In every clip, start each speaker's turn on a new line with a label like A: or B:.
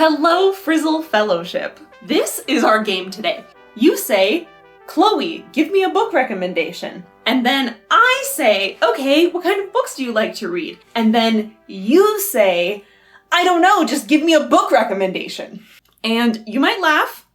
A: Hello, Frizzle Fellowship. This is our game today. You say, Chloe, give me a book recommendation. And then I say, okay, what kind of books do you like to read? And then you say, I don't know, just give me a book recommendation. And you might laugh,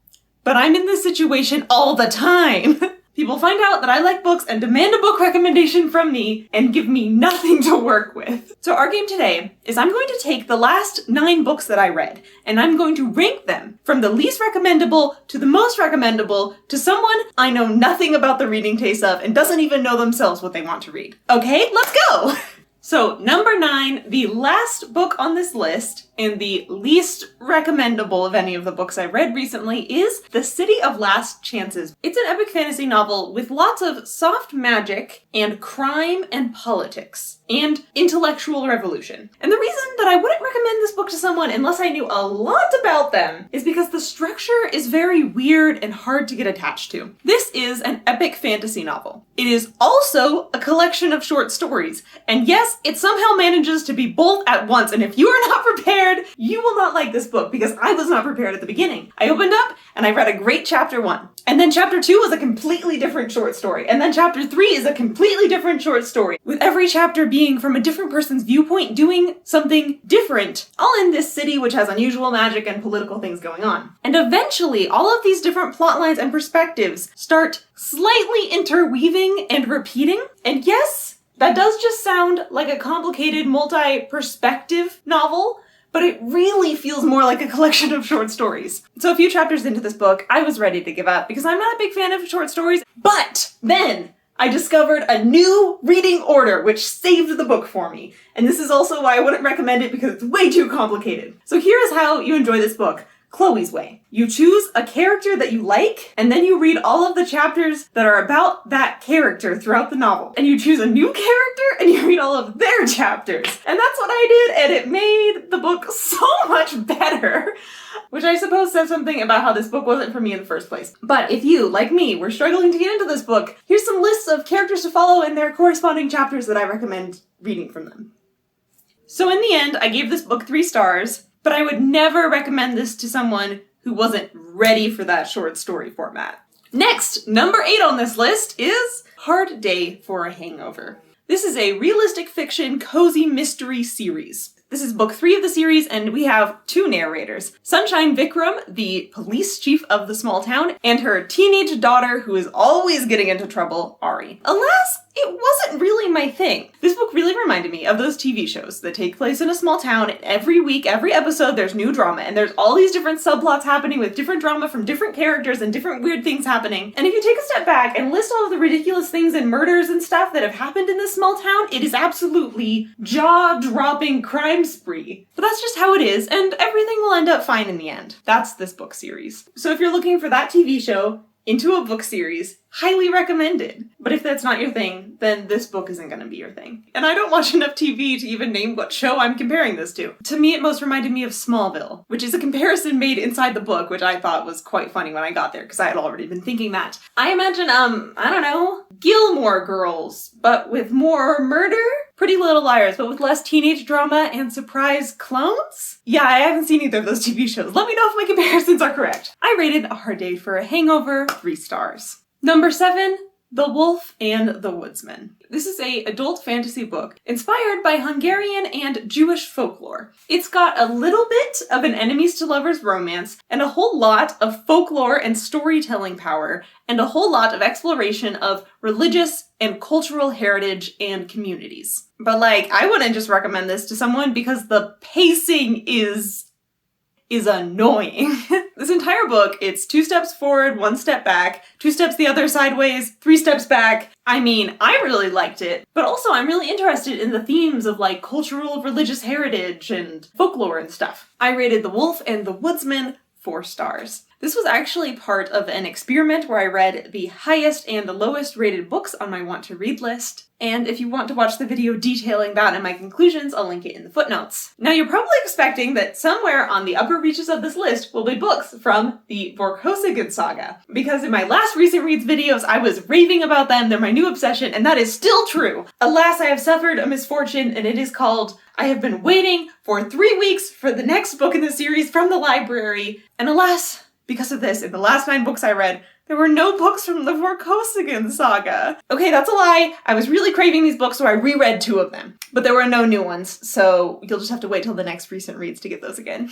A: but I'm in this situation all the time. People find out that I like books and demand a book recommendation from me and give me nothing to work with. So our game today is I'm going to take the last 9 books that I read and I'm going to rank them from the least recommendable to the most recommendable to someone I know nothing about the reading taste of and doesn't even know themselves what they want to read. Okay, let's go! So number 9, the last book on this list and the least recommendable of any of the books I've read recently is The City of Last Chances. It's an epic fantasy novel with lots of soft magic and crime and politics and intellectual revolution. And the reason that I wouldn't recommend this book to someone unless I knew a lot about them is because the structure is very weird and hard to get attached to. This is an epic fantasy novel. It is also a collection of short stories. And yes, it somehow manages to be both at once. And if you are not prepared, you will not like this book because I was not prepared at the beginning. I opened up and I read a great chapter 1. And then chapter 2 was a completely different short story. And then chapter 3 is a completely different short story, with every chapter being from a different person's viewpoint doing something different, all in this city which has unusual magic and political things going on. And eventually, all of these different plot lines and perspectives start slightly interweaving and repeating. And yes, that does just sound like a complicated multi-perspective novel, but it really feels more like a collection of short stories. So a few chapters into this book, I was ready to give up because I'm not a big fan of short stories, but then I discovered a new reading order which saved the book for me. And this is also why I wouldn't recommend it because it's way too complicated. So here is how you enjoy this book. Chloe's way. You choose a character that you like, and then you read all of the chapters that are about that character throughout the novel. And you choose a new character, and you read all of their chapters. And that's what I did, and it made the book so much better. Which I suppose says something about how this book wasn't for me in the first place. But if you, like me, were struggling to get into this book, here's some lists of characters to follow and their corresponding chapters that I recommend reading from them. So in the end, I gave this book 3 stars, but I would never recommend this to someone who wasn't ready for that short story format. Next, number 8 on this list is Hard Day for a Hangover. This is a realistic fiction cozy mystery series. This is book 3 of the series, and we have 2 narrators. Sunshine Vicram, the police chief of the small town, and her teenage daughter who is always getting into trouble, Ari. Alas, it wasn't really my thing. This book really reminded me of those TV shows that take place in a small town, and every week, every episode, there's new drama, and there's all these different subplots happening with different drama from different characters and different weird things happening. And if you take a step back and list all of the ridiculous things and murders and stuff that have happened in this small town, it is absolutely jaw-dropping crime spree. But that's just how it is, and everything will end up fine in the end. That's this book series. So if you're looking for that TV show into a book series, highly recommended. But if that's not your thing, then this book isn't gonna be your thing. And I don't watch enough TV to even name what show I'm comparing this to. To me, it most reminded me of Smallville, which is a comparison made inside the book, which I thought was quite funny when I got there, because I had already been thinking that. I imagine, I don't know, Gilmore Girls, but with more murder? Pretty Little Liars, but with less teenage drama and surprise clones? Yeah, I haven't seen either of those TV shows. Let me know if my comparisons are correct. I rated A Hard Day for a Hangover 3 stars. Number 7, The Wolf and the Woodsman. This is an adult fantasy book inspired by Hungarian and Jewish folklore. It's got a little bit of an enemies to lovers romance and a whole lot of folklore and storytelling power and a whole lot of exploration of religious and cultural heritage and communities. But I wouldn't just recommend this to someone because the pacing is annoying. This entire book, it's 2 steps forward, 1 step back, 2 steps the other sideways, 3 steps back. I mean, I really liked it, but also I'm really interested in the themes of cultural religious heritage and folklore and stuff. I rated The Wolf and the Woodsman 4 stars. This was actually part of an experiment where I read the highest and the lowest rated books on my want to read list. And if you want to watch the video detailing that and my conclusions, I'll link it in the footnotes. Now you're probably expecting that somewhere on the upper reaches of this list will be books from the 𝐂𝐿𝐻𝐻𝐿e saga. Because in my last recent reads videos, I was raving about them, they're my new obsession, and that is still true. Alas, I have suffered a misfortune, and it is called I have been waiting for 3 weeks for the next book in the series from the library. And alas, because of this, in the last 9 books I read, there were no books from the 𝐂𝐿𝐻𝐻𝐿e saga. Okay, that's a lie. I was really craving these books, so I reread 2 of them. But there were no new ones, so you'll just have to wait till the next recent reads to get those again.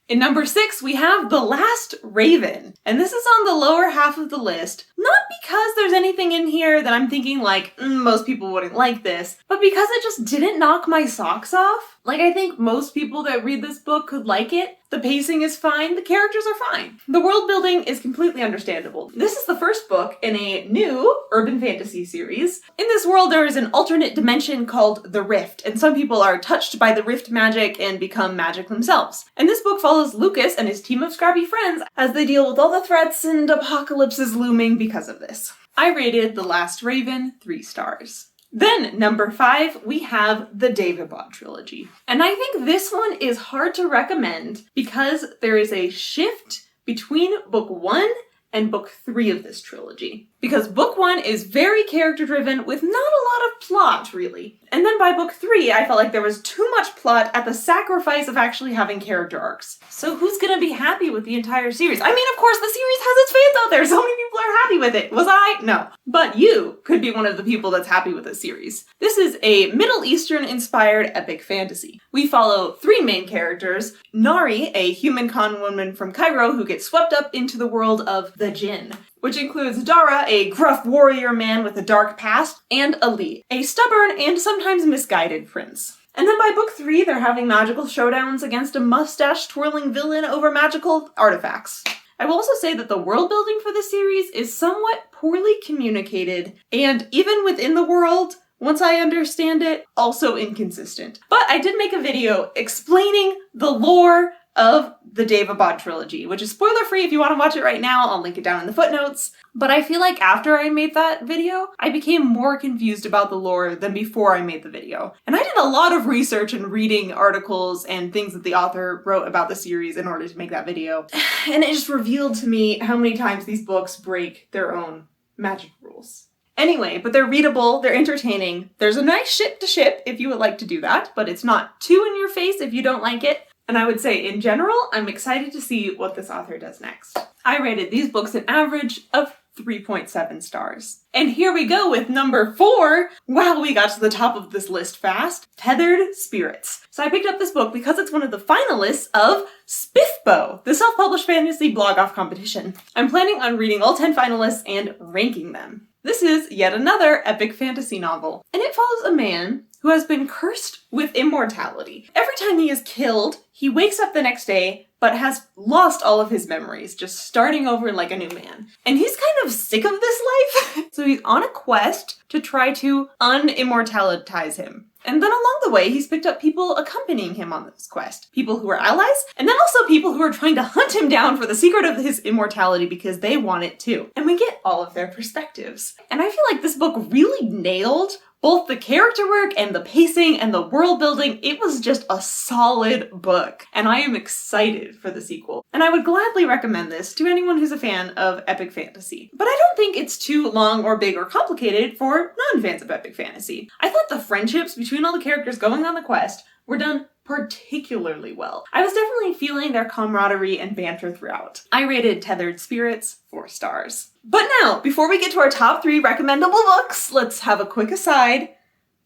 A: In number 6, we have The Last Raven. And this is on the lower half of the list, not because there's anything in here that I'm thinking like, most people wouldn't like this, but because it just didn't knock my socks off. Like, I think most people that read this book could like it. The pacing is fine, the characters are fine. The world building is completely understandable. This is the first book in a new urban fantasy series. In this world, there is an alternate dimension called the Rift, and some people are touched by the Rift magic and become magic themselves. And this book follows Lucas and his team of scrappy friends as they deal with all the threats and apocalypses looming because of this. I rated The Last Raven 3 stars. Then, number 5, we have the Daevabad trilogy. And I think this one is hard to recommend because there is a shift between book 1 and book 3 of this trilogy. Because book 1 is very character-driven with not a lot of plot, really. And then by book 3, I felt like there was too much plot at the sacrifice of actually having character arcs. So who's gonna be happy with the entire series? I mean, of course, the series has its fans out there. So many people are happy with it. Was I? No. But you could be one of the people that's happy with this series. This is a Middle Eastern-inspired epic fantasy. We follow 3 main characters: Nari, a human con woman from Cairo who gets swept up into the world of the Jinn, which includes Dara, a gruff warrior man with a dark past, and Ali, a stubborn and sometimes misguided prince. And then by book 3, they're having magical showdowns against a mustache-twirling villain over magical artifacts. I will also say that the world building for this series is somewhat poorly communicated, and even within the world, once I understand it, also inconsistent. But I did make a video explaining the lore of the Daevabad trilogy, which is spoiler-free if you want to watch it right now. I'll link it down in the footnotes. But I feel like after I made that video, I became more confused about the lore than before I made the video. And I did a lot of research and reading articles and things that the author wrote about the series in order to make that video. And it just revealed to me how many times these books break their own magic rules. Anyway, but they're readable, they're entertaining. There's a nice ship to ship if you would like to do that, but it's not too in your face if you don't like it. And I would say, in general, I'm excited to see what this author does next. I rated these books an average of 3.7 stars. And here we go with number 4. Wow, we got to the top of this list fast. Tethered Spirits. So I picked up this book because it's one of the finalists of Spiffbo, the self-published fantasy blog-off competition. I'm planning on reading all 10 finalists and ranking them. This is yet another epic fantasy novel, and it follows a man who has been cursed with immortality. Every time he is killed, he wakes up the next day, but has lost all of his memories, just starting over like a new man. And he's kind of sick of this life, so he's on a quest to try to unimmortalize him. And then along the way, he's picked up people accompanying him on this quest. People who are allies, and then also people who are trying to hunt him down for the secret of his immortality because they want it too. And we get all of their perspectives. And I feel like this book really nailed both the character work and the pacing and the world building. It was just a solid book, and I am excited for the sequel. And I would gladly recommend this to anyone who's a fan of epic fantasy. But I don't think it's too long or big or complicated for non-fans of epic fantasy. I thought the friendships between all the characters going on the quest were done particularly well. I was definitely feeling their camaraderie and banter throughout. I rated Tethered Spirits 4 stars. But now, before we get to our top 3 recommendable books, let's have a quick aside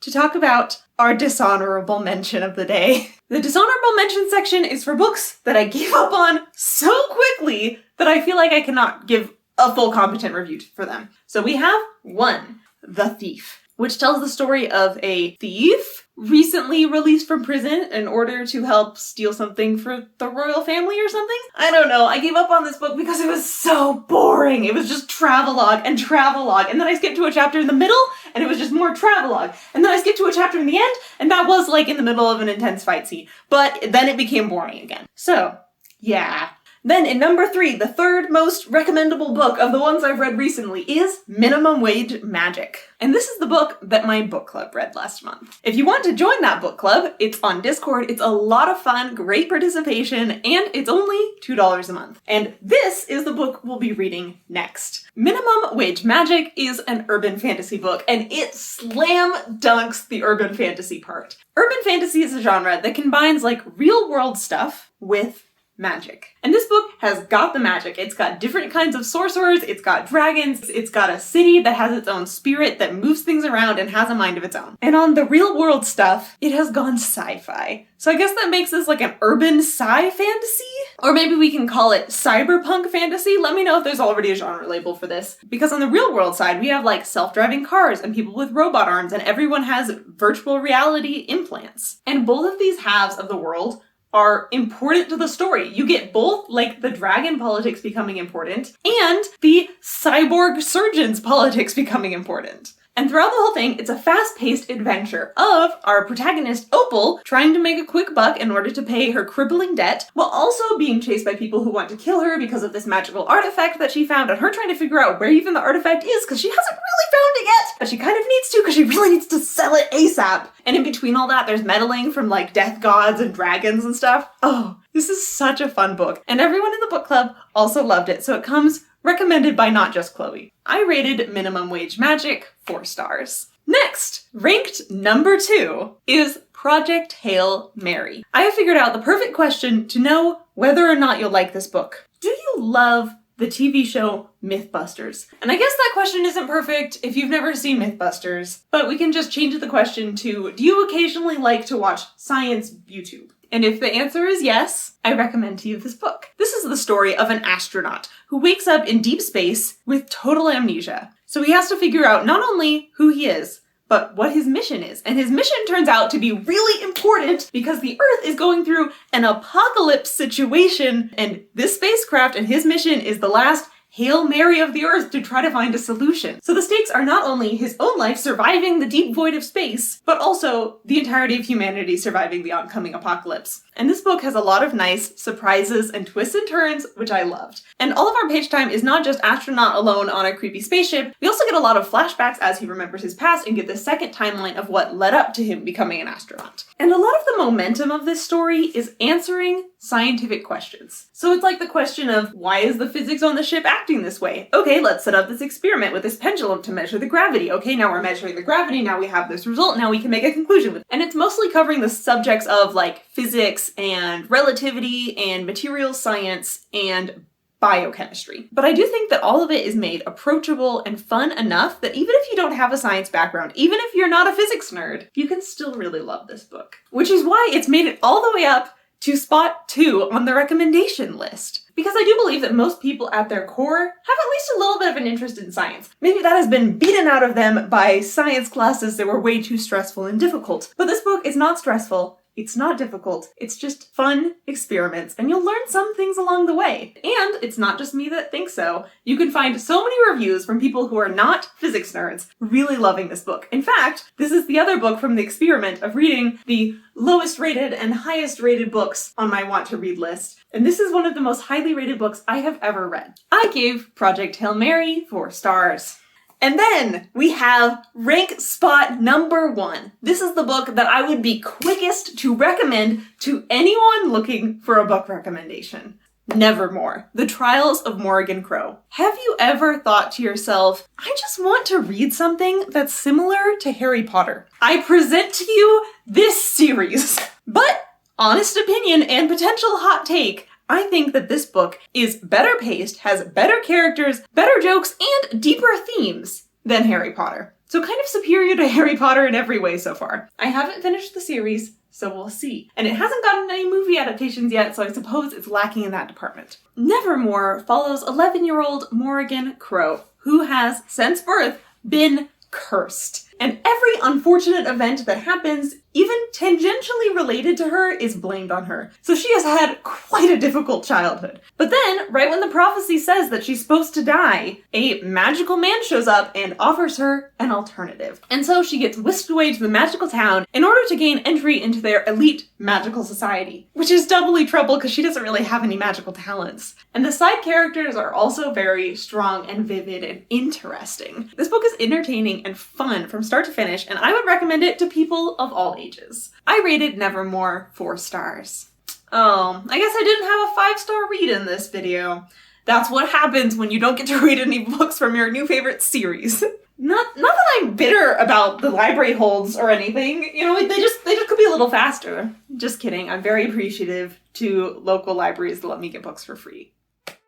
A: to talk about our dishonorable mention of the day. The dishonorable mention section is for books that I gave up on so quickly that I feel like I cannot give a full competent review for them. So we have 1, The Thief, which tells the story of a thief recently released from prison in order to help steal something for the royal family or something. I don't know. I gave up on this book because it was so boring. It was just travelogue and travelogue. And then I skipped to a chapter in the middle and it was just more travelogue. And then I skipped to a chapter in the end and that was like in the middle of an intense fight scene. But then it became boring again. So, yeah. Then in number 3, the third most recommendable book of the ones I've read recently is Minimum Wage Magic. And this is the book that my book club read last month. If you want to join that book club, it's on Discord, it's a lot of fun, great participation, and it's only $2 a month. And this is the book we'll be reading next. Minimum Wage Magic is an urban fantasy book, and it slam dunks the urban fantasy part. Urban fantasy is a genre that combines like real world stuff with magic. And this book has got the magic. It's got different kinds of sorcerers, it's got dragons, it's got a city that has its own spirit that moves things around and has a mind of its own. And on the real world stuff, it has gone sci-fi. So I guess that makes this like an urban sci-fantasy? Or maybe we can call it cyberpunk fantasy? Let me know if there's already a genre label for this. Because on the real world side, we have like self-driving cars and people with robot arms, and everyone has virtual reality implants. And both of these halves of the world are important to the story. You get both like the dragon politics becoming important and the cyborg surgeons politics becoming important. And throughout the whole thing, it's a fast-paced adventure of our protagonist, Opal, trying to make a quick buck in order to pay her crippling debt, while also being chased by people who want to kill her because of this magical artifact that she found, and her trying to figure out where even the artifact is because she hasn't really found it yet, but she kind of needs to because she really needs to sell it ASAP. And in between all that, there's meddling from like death gods and dragons and stuff. Oh, this is such a fun book. And everyone in the book club also loved it, so it comes recommended by not just Chloe. I rated Minimum Wage Magic 4 stars. Next, ranked number 2 is Project Hail Mary. I have figured out the perfect question to know whether or not you'll like this book. Do you love the TV show Mythbusters? And I guess that question isn't perfect if you've never seen Mythbusters, but we can just change the question to, do you occasionally like to watch science YouTube? And if the answer is yes, I recommend to you this book. This is the story of an astronaut who wakes up in deep space with total amnesia. So he has to figure out not only who he is, but what his mission is. And his mission turns out to be really important because the Earth is going through an apocalypse situation, and this spacecraft and his mission is the last Hail Mary of the Earth to try to find a solution. So the stakes are not only his own life surviving the deep void of space, but also the entirety of humanity surviving the oncoming apocalypse. And this book has a lot of nice surprises and twists and turns, which I loved. And all of our page time is not just astronaut alone on a creepy spaceship. We also get a lot of flashbacks as he remembers his past and get the second timeline of what led up to him becoming an astronaut. And a lot of the momentum of this story is answering scientific questions. So it's like the question of, why is the physics on the ship acting this way? Okay, let's set up this experiment with this pendulum to measure the gravity. Okay, now we're measuring the gravity, now we have this result, now we can make a conclusion with it. And it's mostly covering the subjects of like physics and relativity and material science and biochemistry. But I do think that all of it is made approachable and fun enough that even if you don't have a science background, even if you're not a physics nerd, you can still really love this book. Which is why it's made it all the way up to spot 2 on the recommendation list. Because I do believe that most people at their core have at least a little bit of an interest in science. Maybe that has been beaten out of them by science classes that were way too stressful and difficult. But this book is not stressful. It's not difficult, it's just fun experiments, and you'll learn some things along the way. And it's not just me that thinks so. You can find so many reviews from people who are not physics nerds really loving this book. In fact, this is the other book from the experiment of reading the lowest rated and highest rated books on my want to read list. And this is one of the most highly rated books I have ever read. I gave Project Hail Mary 4 stars. And then we have rank spot number 1. This is the book that I would be quickest to recommend to anyone looking for a book recommendation. Nevermoor, The Trials of Morrigan Crow. Have you ever thought to yourself, I just want to read something that's similar to Harry Potter? I present to you this series. But, honest opinion and potential hot take, I think that this book is better paced, has better characters, better jokes, and deeper themes than Harry Potter. So kind of superior to Harry Potter in every way so far. I haven't finished the series, so we'll see. And it hasn't gotten any movie adaptations yet, so I suppose it's lacking in that department. Nevermoor follows 11-year-old Morrigan Crow, who has, since birth, been cursed. And every unfortunate event that happens, even tangentially related to her, is blamed on her. So she has had quite a difficult childhood. But then, right when the prophecy says that she's supposed to die, a magical man shows up and offers her an alternative. And so she gets whisked away to the magical town in order to gain entry into their elite magical society, which is doubly trouble because she doesn't really have any magical talents. And the side characters are also very strong and vivid and interesting. This book is entertaining and fun from start to finish, and I would recommend it to people of all ages. I rated Nevermoor 4 stars. Oh, I guess I didn't have a 5-star read in this video. That's what happens when you don't get to read any books from your new favorite series. Not that I'm bitter about the library holds or anything. You know, they just could be a little faster. Just kidding. I'm very appreciative to local libraries that let me get books for free.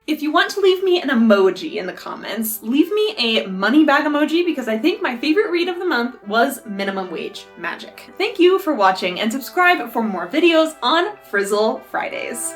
A: If you want to leave me an emoji in the comments, leave me a money bag emoji because I think my favorite read of the month was Minimum Wage Magic. Thank you for watching and subscribe for more videos on Frizzle Fridays.